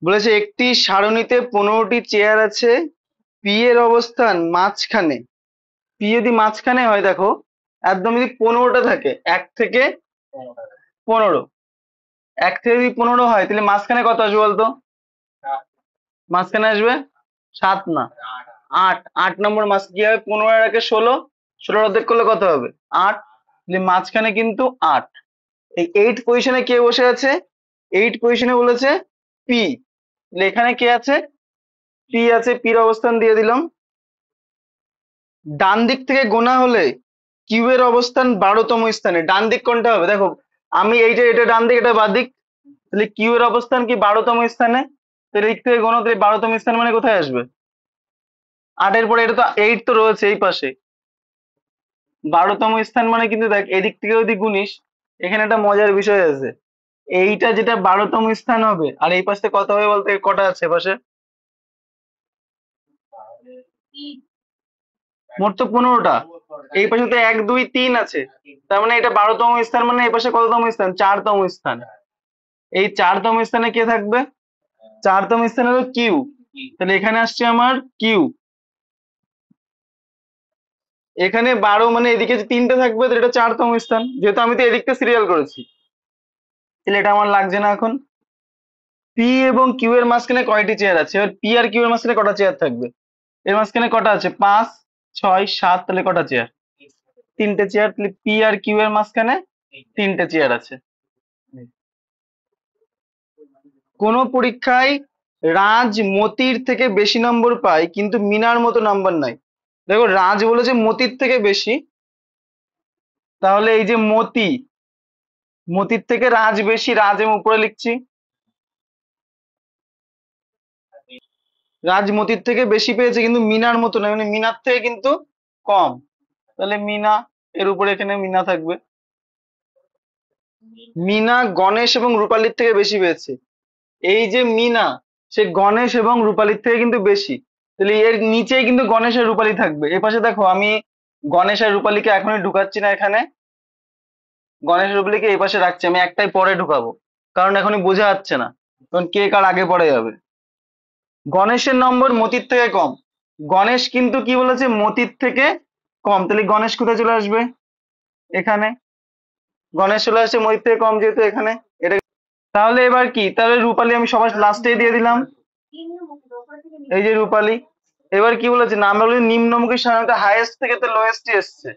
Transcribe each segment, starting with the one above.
বলেছে একটি সারণীতে 15টি চেয়ার আছে, পি এর অবস্থান মাঝখানে। পি যদি মাঝখানে হয়, দেখো একদম যদি 15টা থাকে, 1 থেকে 15, 1 থেকে যদি 15 হয় তাহলে মাঝখানে কত আসবে বলতো? মাঝখানে আসবে 7 না 8। 8 নম্বর মাস কি হবে? 15 আর 1 16, 16 অর্ধেক করলে কত হবে? 8। তাহলে মাঝখানে কিন্তু 8। এই 8 পজিশনে কে বসে আছে? 8 পজিশনে বলেছে পি। তাহলে এখানে কে আছে? পি আছে, পির অবস্থান দিয়ে দিলাম। ডান দিক থেকে গোনা হলে কিউ এর অবস্থান 12তম স্থানে। ডান দিক কোনটা হবে? দেখো আমি এই যে এটা ডান দিক, এটা বাঁ দিক, তাহলে কিউ এর অবস্থান কি 12তম স্থানে। তাহলে দিক থেকে গোনা, তাহলে 12তম স্থান মানে কোথায় আসবে? 8 এর পরে এটা তো 8 তো রয়েছে এই পাশে। 12তম স্থান মানে কিন্তু দেখ এদিক থেকে যদি গুনিস, এখানে একটা মজার বিষয় আছে। এইটা যেটা 12তম স্থান হবে, আর এই পাশে কত হবে বলতে? কটা আছে পাশে? মোট তো 15টা। এই পাশে তো 1 2 3 আছে, তার মানে এটা 12তম স্থান, মানে এই পাশে কততম স্থান? 4তম স্থান। এই 4তম স্থানে কে থাকবে? 4তম স্থানে হলো কিউ। তাহলে এখানে আসছে আমার কিউ। এখানে 12 মানে এদিকে যে 3টে থাকবে, তাহলে এটা 4তম স্থান, যেহেতু আমি তো এদিকটা সিরিয়াল করেছি। তাহলে এটা আমার লাগছে না এখন। পি এবং কিউ এর মাঝখানে কয়টি চেয়ার আছে? এবার পি আর কিউ এর মাঝখানে কটা চেয়ার থাকবে? এর মাঝখানে কটা আছে? 5 6 7, তাহলে কটা চেয়ার? 3টে চেয়ার। তাহলে পি আর কিউ এর মাঝখানে 3টে চেয়ার আছে। কোন পরীক্ষায় রাজ মতির থেকে বেশি নম্বর পায় কিন্তু মিনার মতো নাম্বার নাই? দেখো রাজ বলেছে মতির থেকে বেশি, তাহলে এই যে মতি, মতির থেকে রাজ বেশি, রাজ আমি উপরে লিখছি। রাজ মতির থেকে বেশি পেয়েছে কিন্তু মিনার মতো নয়, মানে মিনার থেকে কিন্তু কম। তাহলে মিনা, এর উপরে এখানে মিনা থাকবে। মিনা গণেশ এবং রূপালীর থেকে বেশি পেয়েছে। এই যে মিনা, সে গণেশ এবং রূপালীর থেকে কিন্তু বেশি। তাহলে এর নিচেই কিন্তু গণেশ আর রূপালী থাকবে। এ পাশে দেখো আমি গণেশ আর রূপালীকে এখনই ঢুকাচ্ছি না এখানে, গণেশ আর রূপালীকে এই পাশে রাখছি, আমি একটাই পরে ঢুকাবো, কারণ এখনই বোঝা যাচ্ছে না কারণ কে কার আগে পড়ে যাবে। গণেশের নম্বর মতির থেকে কম। গণেশ কিন্তু কি বলেছে? মতির থেকে কম। তাহলে গণেশ কোথায় চলে আসবে? এখানে। গণেশ চলে আসছে মতির থেকে কম যেহেতু এখানে। এটা তাহলে এবার কি? তাহলে রূপালী আমি সবার লাস্টে দিয়ে দিলাম, এই যে রূপালী। এবার কি বলেছে? নাম্বারগুলি নিম্নমুখী সাধারণত হাইয়েস্ট থেকে তো লোয়েস্ট এসছে।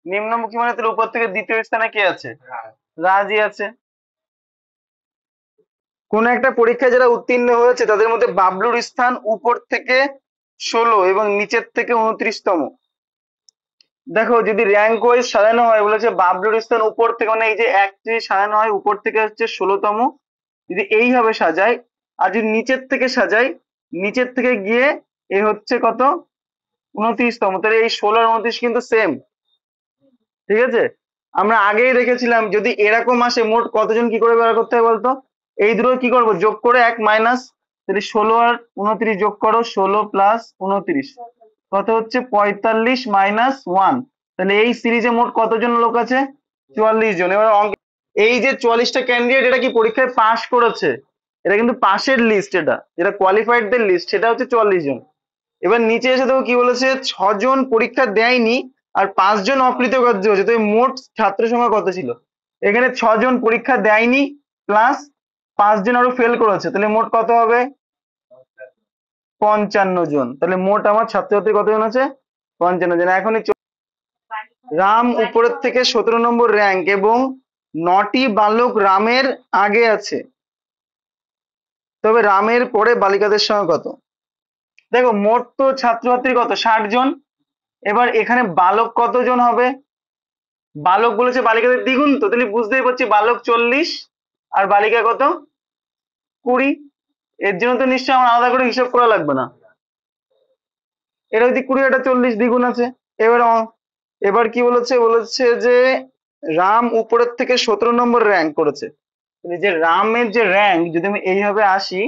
নিম্নমুখী মানে তাহলে উপর থেকে দ্বিতীয় স্থানে কে আছে? রাজই আছে। কোন একটা পরীক্ষায় যারা উত্তীর্ণ হয়েছে তাদের মধ্যে বাবলুর স্থান উপর থেকে 16 এবং নিচের থেকে 29তম। দেখো যদি র্যাঙ্ক ওয়াইজ সাজানো হয়, বলেছে বাবলুর স্থান উপর থেকে, মানে এই যে এক যদি সাজানো হয় উপর থেকে হচ্ছে 16তম, যদি এইভাবে সাজাই, আর যদি নিচের থেকে সাজাই, নিচের থেকে গিয়ে এ হচ্ছে কত? 29তম। তাহলে এই 16 আর 29 কিন্তু সেম। ঠিক আছে, আমরা আগেই দেখেছিলাম যদি এরকম আসে মোট কতজন কি করে বের করতে হয় বলতো? এই দুটো কি করব? যোগ করে 1 মাইনাস, তাহলে 16 আর 29 যোগ করো, 16 প্লাস 29 কত হচ্ছে? 45 মাইনাস 1। তাহলে এই সিরিজে মোট কতজন লোক আছে? 44 জন। এবার এই যে 44টা ক্যান্ডিডেট, এটা কি পরীক্ষায় পাশ করেছে? এটা কিন্তু পাশের লিস্ট, এটা যেটা কোয়ালিফাইড দের লিস্ট, সেটা হচ্ছে 44 জন। এবার নিচে এসে দেখো কি বলেছে? 6 জন পরীক্ষা দেয়নি আর 5 জন অকৃতকার্য হয়েছে। তো এই মোট ছাত্র সংখ্যা কত ছিল? এখানে 6 জন পরীক্ষা দেয়নি প্লাস 5 জন আরো ফেল করেছে, তাহলে মোট কত হবে? 55 জন। তাহলে মোট আমার ছাত্রছাত্রী কতজন আছে? 55 জন। এখনই রাম উপরের থেকে 17 নম্বর র্যাঙ্ক এবং 9টি বালক রামের আগে আছে, তবে রামের পরে বালিকাদের সংখ্যা কত? দেখো মোট তো ছাত্রছাত্রী কত? 60 জন। এবার এখানে বালক কতজন হবে? বালক বলেছে বালিকাদের দ্বিগুণ, তো তাহলে বুঝতেই পারছি বালক 40 আর বালিকা কত? 20। এর জন্য তো নিশ্চয়ই আমার আলাদা করে হিসাব করা লাগবে না। এটা যদি 20, এটা 40 দ্বিগুণ আছে। এবার এবার কি বলেছে? বলেছে যে রাম উপরের থেকে 17 নম্বর র্যাঙ্ক করেছে। যে রামের যে র্যাঙ্ক, যদি আমি এইভাবে আসি,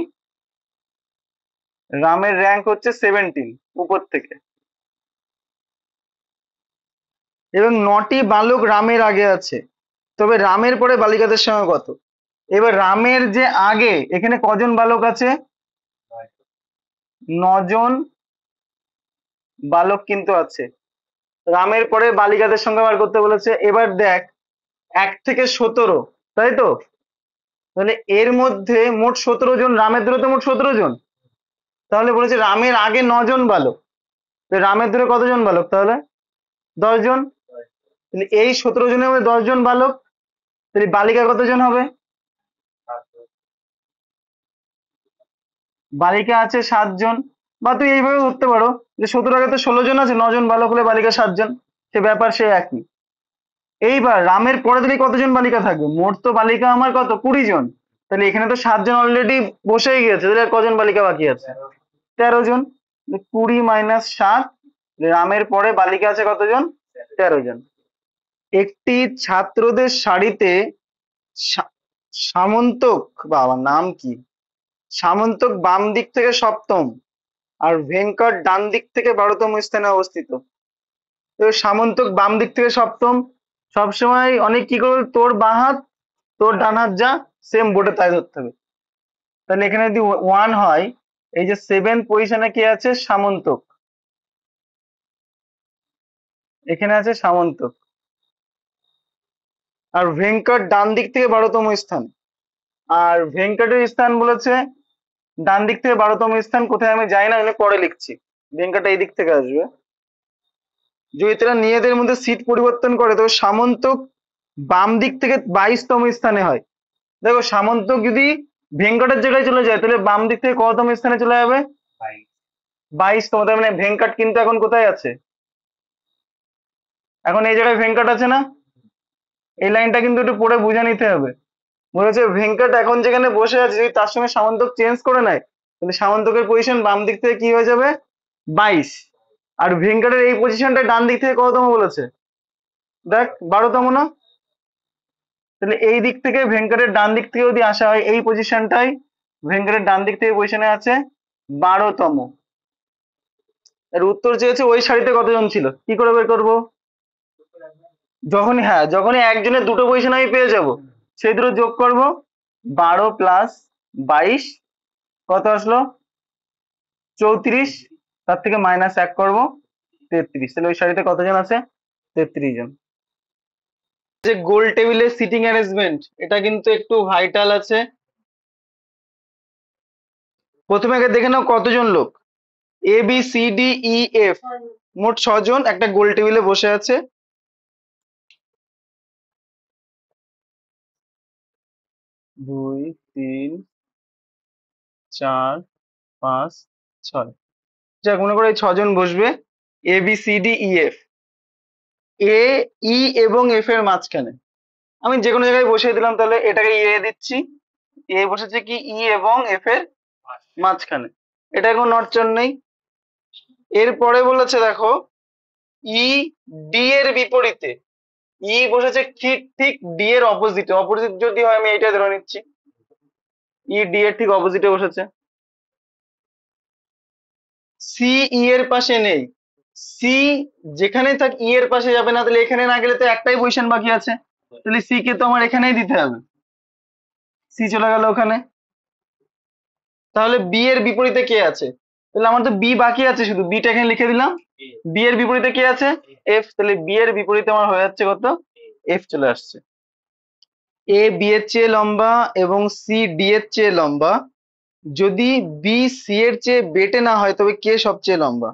রামের র্যাঙ্ক হচ্ছে 17 উপর থেকে, এবং 9টি বালক রামের আগে আছে, তবে রামের পরে বালিকাদের সংখ্যা কত? এবার রামের যে আগে, এখানে কজন বালক আছে? 9 জন বালক কিন্তু আছে। রামের পরে বালিকাদের সংখ্যা বার করতে বলেছে। এবার দেখ 1 থেকে 17, তাই তো? তাহলে এর মধ্যে মোট 17 জন, রামের ধরে তো মোট 17 জন। তাহলে বলেছে রামের আগে 9 জন বালক, তো রামের ধরে কতজন বালক তাহলে? 10 জন। তাহলে এই 17 জনের মধ্যে 10 জন বালক, তাহলে বালিকা কতজন হবে? বালিকা আছে 7 জন। বা তুই এইভাবে ধরতে পারো যে 17 আগে তো 16 জন আছে, 9 জন বালক হলে বালিকা 7 জন, সে ব্যাপার সে একই। এইবার রামের পরে থেকে কতজন বালিকা থাকবে? মোট তো বালিকা আমার কত, 20 জন। তাহলে এখানে তো 7 জন অলরেডি বসেই গেছে, তাহলে আর কজন বালিকা বাকি আছে? 13 জন। 20 - 7, রামের পরে বালিকা আছে কতজন? 13 জন। একটি ছাত্রদের সারিতে সা- সামন্তক, বাবা নাম কি, সামন্তক বাম দিক থেকে সপ্তম আর ভেঙ্কট ডান দিক থেকে 12তম স্থানে অবস্থিত। তো সামন্তক বাম দিক থেকে সপ্তম, সবসময় অনেক কি করবে, তোর বাঁ হাত তোর ডান হাত যা সেম বোর্ডে তাই ধরতে হবে। তাহলে এখানে যদি 1 হয়, এই যে 7 পজিশনে কে আছে? সামন্তক। এখানে আছে সামন্তক। আর ভেঙ্কট ডান দিক থেকে 12তম স্থান। আর ভেঙ্কটের স্থান বলেছে ডান দিক থেকে 12তম স্থান কোথায় আমি জানি না, আমি পরে লিখছি। ভেঙ্কট এই দিক থেকে আসবে। যদি তারা নিজেদের মধ্যে সিট পরিবর্তন করে তবে সামন্তক বাম দিক থেকে 22তম স্থানে হয়। দেখো সামন্তক যদি ভেঙ্কটের জায়গায় চলে যায় তাহলে বাম দিক থেকে কততম স্থানে চলে যাবে? 22তম। তার মানে ভেঙ্কট কিন্তু এখন কোথায় আছে? এখন এই জায়গায় ভেঙ্কট আছে না? এই লাইনটা কিন্তু একটু পড়ে বুঝে নিতে হবে। বলেছে ভেঙ্কট এখন যেখানে বসে আছে যদি তার সঙ্গে সামন্তক চেঞ্জ করে নেয় তাহলে সামন্তকের পজিশন বাম দিক থেকে কি হয়ে যাবে? 22। আর ভেঙ্কটের এই পজিশনটা ডান দিক থেকে কততম বলেছে? দেখ 12তম না? তাহলে এই দিক থেকে ভেঙ্কটের ডান দিক থেকে যদি আসা হয়, এই পজিশনটাই ভেঙ্কটের ডান দিক থেকে পজিশনে আছে 12তম। এর উত্তর চেয়েছে ওই সারিতে কতজন ছিল, কি করে বের করবো? যখনই, হ্যাঁ, যখনই একজনের দুটো পজিশন আমি পেয়ে যাব সেই দুটো যোগ করব। 12 + 22 কত আসলো? 34। তার থেকে -1 করব, 33। তাহলে ওই সারিতে কতজন আছে? 33 জন। যে গোল টেবিলের সিটিং অ্যারেঞ্জমেন্ট, এটা কিন্তু একটু ভাইটাল আছে। প্রথমে আগে দেখে নাও কতজন লোক। ABCDEF মোট 6 জন একটা গোল টেবিলে বসে আছে। 2 3 4 5 6। যাক, মনে করো এই 6 জন বসবে। ABCDEF, এ, ই এবং এফ এর মাঝখানে আমি যে কোনো জায়গায় বসিয়ে দিলাম। তাহলে এটাকে এ দিচ্ছি, এ বসেছে কি ই এবং এফ এর মাঝখানে, এটা কোনো নড়চড় নেই। এরপরে বলেছে দেখো ই ডি এর বিপরীতে, ই বসেছে ঠিক ঠিক ডি এর অপোজিটে। অপোজিট যদি হয় আমি এইটা ধরে নিচ্ছি, ই ডি এর ঠিক অপোজিটে বসেছে। সি ই এর পাশে নেই। সি যেখানে থাক ই এর পাশে যাবে না, তাহলে এখানে না গেলে তো একটাই পজিশন বাকি আছে, তাহলে সি কে তো আমার এখানেই দিতে হবে। সি চলে গেল ওখানে। তাহলে বি এর বিপরীতে কে আছে? তাহলে আমার তো বি বাকি আছে, শুধু বিটা এখানে লিখে দিলাম। বি এর বিপরীতে কে আছে? এফ। তাহলে বি এর বিপরীতে আমার হয়ে যাচ্ছে কত? এফ চলে আসছে। এ বি এর চেয়ে লম্বা এবং সি ডি এর চেয়ে লম্বা। যদি বি সি এর চেয়ে বেটে না হয় তবে কে সবচেয়ে লম্বা?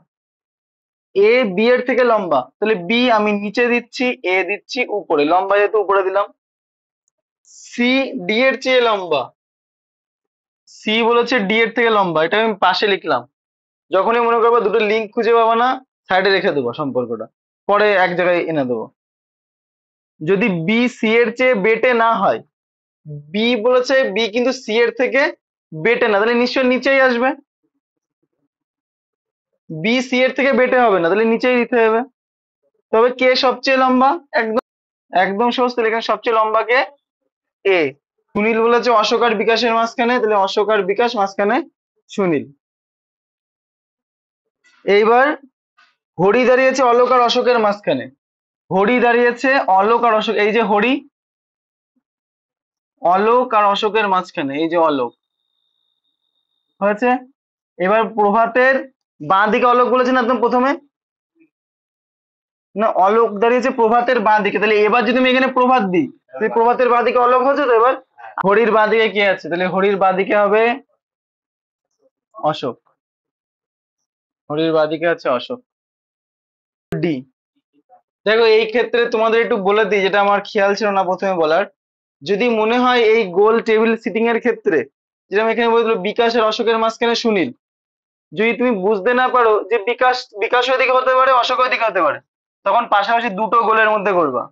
এ বি এর থেকে লম্বা, তাহলে বি আমি নিচে দিচ্ছি, এ দিচ্ছি উপরে, লম্বা যেহেতু উপরে দিলাম। সি ডি এর চেয়ে লম্বা, সি বলেছে ডি এর থেকে লম্বা, এটা আমি পাশে লিখলাম। যখনই মনে করবো দুটো লিঙ্ক খুঁজে পাবো না, সাইডে রেখে দেবো সম্পর্কটা, পরে এক জায়গায় এনে দেবো। যদি বি সি এর চেয়ে বেটে না হয়, বি বলেছে বি কিন্তু সি এর থেকে বেটে না, তাহলে নিশ্চয়ই নিচেই আসবে। বি সি এর থেকে বেটে হবে না, তাহলে নিচেই দিতে হবে। তবে কে সবচেয়ে লম্বা? একদম একদম সহজ, তাহলে এখানে সবচেয়ে লম্বা কে? এ। সুনীল বলেছে অশোক আর বিকাশের মাঝখানে, তাহলে অশোক আর বিকাশ, মাঝখানে সুনীল। এইবার হরি দাঁড়িয়েছে অলোক আর অশোকের মাঝখানে। হরি দাঁড়িয়েছে অলোক আর অশোক, এই যে হরি, অলোক আর অশোকের মাঝখানে, এই যে অলোক হয়েছে। এবার প্রভাতের বাঁ দিকে অলোক বলেছেন একদম প্রথমে, না অলোক দাঁড়িয়েছে প্রভাতের বাঁ দিকে, তাহলে এবার যদি আমি এখানে প্রভাত দিই তাহলে প্রভাতের বাঁ দিকে অলোক হচ্ছে তো। এবার ঘড়ির বাঁ দিকে কি আছে, তাহলে ঘড়ির বাঁ দিকে হবে অশোক, ঘড়ির বাঁ দিকে আছে অশোক। ডি। দেখো এই ক্ষেত্রে তোমাদের একটু বলে দিই, যেটা আমার খেয়াল ছিল না প্রথমে বলার, যদি মনে হয় এই গোল টেবিল সিটিং এর ক্ষেত্রে, যেটা আমি এখানে বলছিল বিকাশ আর অশোকের মাঝখানে সুনীল, যদি তুমি বুঝতে না পারো যে বিকাশ বিকাশ ওইদিকে হতে পারে অশোক ওইদিকে হতে পারে, তখন পাশাপাশি দুটো গোলের মধ্যে করবা,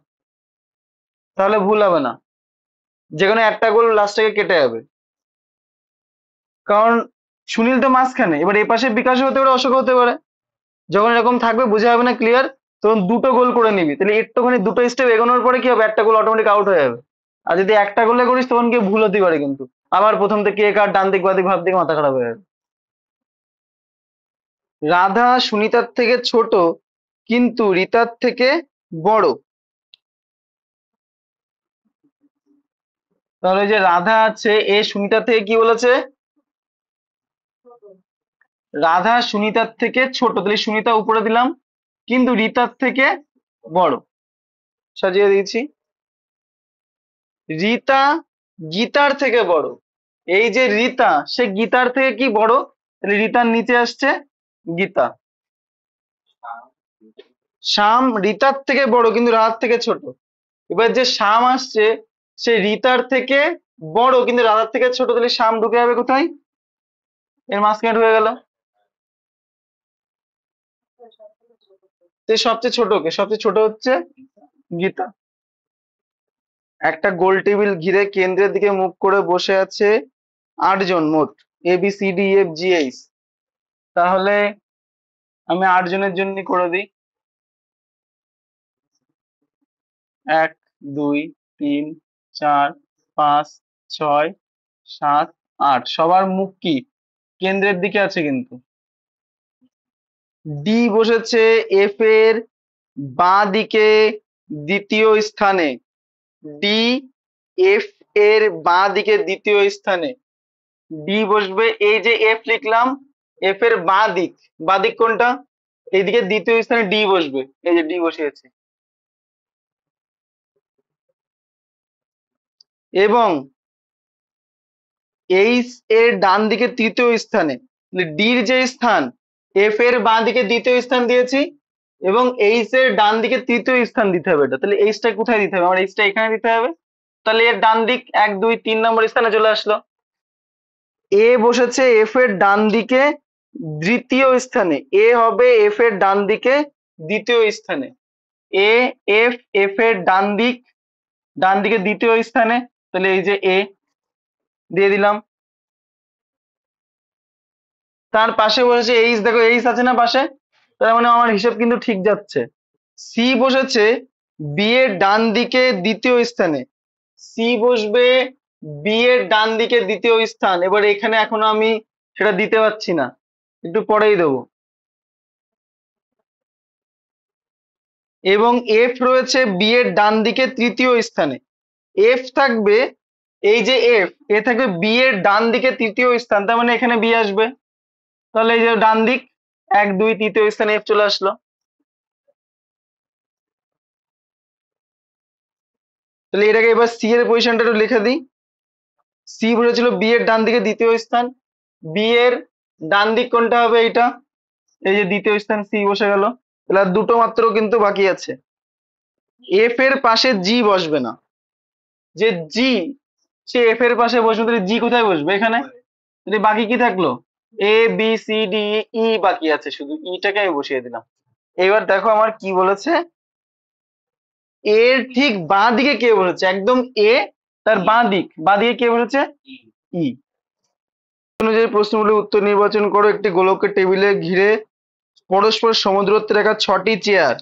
তাহলে ভুল হবে না, যেখানে একটা গোল লাস্টে কেটে যাবে। কারণ সুনীল তো মাঝখানে, এবার এই পাশে বিকাশ হতে পারে অশোক হতে পারে, যখন এরকম থাকবে বুঝে যাবে না ক্লিয়ার, তখন দুটো গোল করে নিবি, তাহলে একটুখানি দুটো স্টেপ এগোনোর পরে কি হবে, একটা গোল অটোমেটিক আউট হয়ে যাবে। আর যদি একটা গোলে করিস তখন কি ভুল হতে পারে, কিন্তু আবার প্রথম থেকে কে কার ডান দিক বাদিক ভাব দিকে মাথা খারাপ হয়ে যাবে। রাধা সুনিতার থেকে ছোট কিন্তু রিতার থেকে বড়, তাহলে যে রাধা আছে এ সুনিতার থেকে কি বলেছে, রাধা সুনিতার থেকে ছোট, তাহলে সুনিতা উপরে দিলাম, কিন্তু রিতার থেকে বড়, সাজিয়ে দিয়েছি। রিতা গীতার থেকে বড়, এই যে রিতা সে গীতার থেকে কি বড়, তাহলে রিতার নিচে আসছে গীতা। শ্যাম রিতার থেকে বড় কিন্তু রাধার থেকে ছোট, এবার যে শ্যাম আসছে সে রিতার থেকে বড় কিন্তু রাধার থেকে ছোট, তাহলে শ্যাম ঢুকে যাবে কোথায়, এর মাঝখানে ঢুকে গেল। তো সবচেয়ে ছোট কে, সবচেয়ে ছোট হচ্ছে গীতা। একটা গোল টেবিল ঘিরে কেন্দ্রের দিকে মুখ করে বসে আছে 8 জন মোট, ABCDEFGH, তাহলে আমি 8 জনের জন্য করে দিই, 1 2 3 4 5 6 7 8, সবার মুখ কি কেন্দ্রের দিকে আছে কিন্তু। ডি বসেছে এফ এর বাঁ দিকে দ্বিতীয় স্থানে, ডি এফ এর বাঁ দিকে দ্বিতীয় স্থানে, ডি বসবে, এই যে এফ লিখলাম এফ এর বাঁ দিক, বাঁ দিক কোনটা, এইদিকে দ্বিতীয় স্থানে ডি বসবে, এই যে ডি বসিয়েছে। এবং এইচ এর ডান দিকে তৃতীয় স্থানে, ডির যে স্থান এফ এর বাঁ দিকে দ্বিতীয় স্থান দিয়েছি, এবং এইচ এর ডান দিকে তৃতীয় স্থান দিতে হবে এটা, তাহলে এইচটা কোথায় দিতে হবে, আমার এইচটা এখানে দিতে হবে, তাহলে এর ডান দিক 1 2 3 নম্বর স্থানে চলে আসলো। এ বসেছে এফ এর ডান দিকে দ্বিতীয় স্থানে, এ হবে এফ এর ডান দিকে দ্বিতীয় স্থানে, এ এফ এফ এর ডান দিকে দ্বিতীয় স্থানে, তাহলে এই যে এ দিয়ে দিলাম। তার পাশে বসেছে এইচ, দেখো এইচ আছে না পাশে, তার মানে আমার হিসেব কিন্তু ঠিক যাচ্ছে। সি বসেছে বি এর ডান দিকে দ্বিতীয় স্থানে, সি বসবে বি এর ডান দিকে দ্বিতীয় স্থান, এবার এখানে এখনো আমি সেটা দিতে পারছি না, একটু পরেই দেবো। এবং এফ রয়েছে বি এর ডান দিকে তৃতীয় স্থানে, এফ থাকবে, এই যে এফ এ থাকবে বি এর ডান দিকে তৃতীয় স্থান, তার মানে এখানে বি আসবে, তাহলে এই যে ডান দিক 1 2 তৃতীয় স্থানে এফ চলে আসলো। তাহলে এটাকে এবার সি এর পজিশনটা একটু লিখে দিই, সি বলেছিল বি এর ডান দিকে দ্বিতীয় স্থান, বি এর ডান দিক কোনটা হবে, এইটা, এই যে দ্বিতীয় স্থান সি বসে গেল, তাহলে আর দুটো মাত্র কিন্তু বাকি আছে। এফ এর পাশে জি বসবে না, যে জি সে এফ এর পাশে বসবে, তাহলে জি কোথায় বসবে, এখানে, তাহলে বাকি কি থাকলো, ABCDE বাকি আছে, শুধু ইটাকে আমি বসিয়ে দিলাম। এবার দেখো আমার কি বলেছে, এর ঠিক বাঁ দিকে কে বসেছে, একদম এ তার বাঁ দিকে কে বসেছে, ই। অনুযায়ী প্রশ্নগুলির উত্তর নির্বাচন করো, একটি গোলকের টেবিলে ঘিরে পরস্পর সমদূরত্বে রাখা 6টি চেয়ার,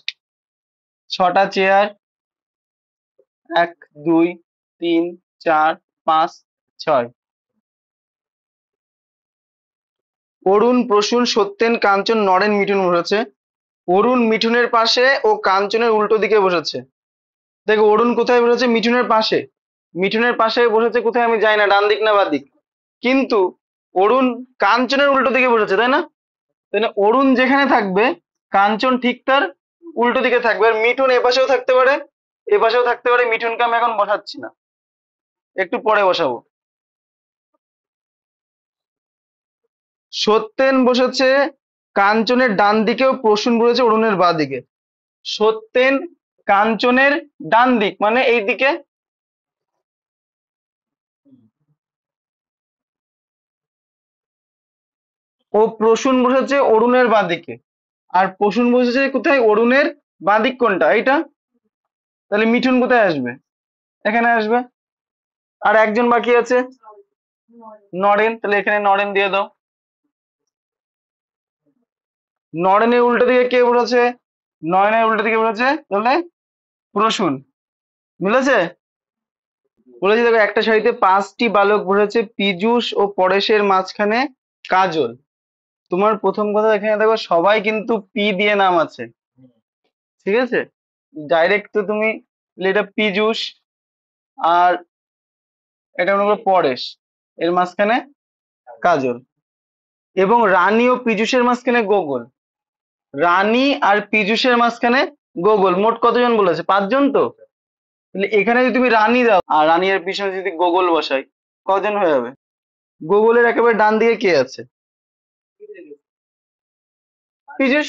6টা চেয়ার, 1 2 3 4 5 6। অরুণ প্রসূন সত্যেন কাঞ্চন নরেন মিঠুন বসেছে, অরুণ মিঠুনের পাশে ও কাঞ্চনের উল্টো দিকে বসেছে। দেখো অরুণ কোথায় বসেছে, মিঠুনের পাশে, মিঠুনের পাশে বসেছে কোথায় আমি জানি না, ডান দিক না বাঁ দিক, কিন্তু অরুণ কাঞ্চনের উল্টো দিকে বসেছে, তাই না? তাহলে অরুণ যেখানে থাকবে কাঞ্চন ঠিক তার উল্টো দিকে থাকবে। আর মিঠুন এপাশেও থাকতে পারে, এপাশেও থাকতে পারে। মিঠুনকে আমি এখন বসাচ্ছি না, একটু পরে বসাবো। সত্যেন বসেছে কাঞ্চনের ডান দিকেও, প্রসূন বসেছে অরুণের বাঁ দিকে। সত্যেন কাঞ্চনের ডান দিক মানে এই দিকে, ও প্রসূন বসেছে অরুণের বাঁ দিকে। আর প্রসূন বসেছে কোথায়? অরুণের বাঁ দিক কোনটা? এইটা। তাহলে মিঠুন কোথায় আসবে? এখানে আসবে। আর একজন বাকি আছে, নরেন। তাহলে এখানে নরেন দিয়ে দাও। নরেনের উল্টো দিকে কে বসেছে? নয়নের উল্টো দিকে বসেছে তাহলে প্রসূন। মিলেছে? বলেছি দেখো, একটা সারিতে 5টি বালক বসেছে, পীযূষ ও পরেশের মাঝখানে কাজল। তোমার প্রথম কথা এখানে দেখো সবাই কিন্তু পি দিয়ে নাম আছে, ঠিক আছে? ডাইরেক্ট তো তুমি এটা পীযূষ, আর এটা মনে করো পরেশ, এর মাঝখানে কাজল। এবং রানী ও পীযূষের মাঝখানে গোগল। রানী আর পীযূষের মাঝখানে গোগল। মোট কতজন বলেছে? 5জন তো। তাহলে এখানে যদি তুমি রানী দাও আর রানী এর পিছনে যদি গোগল বসাই, কজন হয়ে যাবে? গোগলের একেবারে ডান দিকে কে আছে? পীযূষ।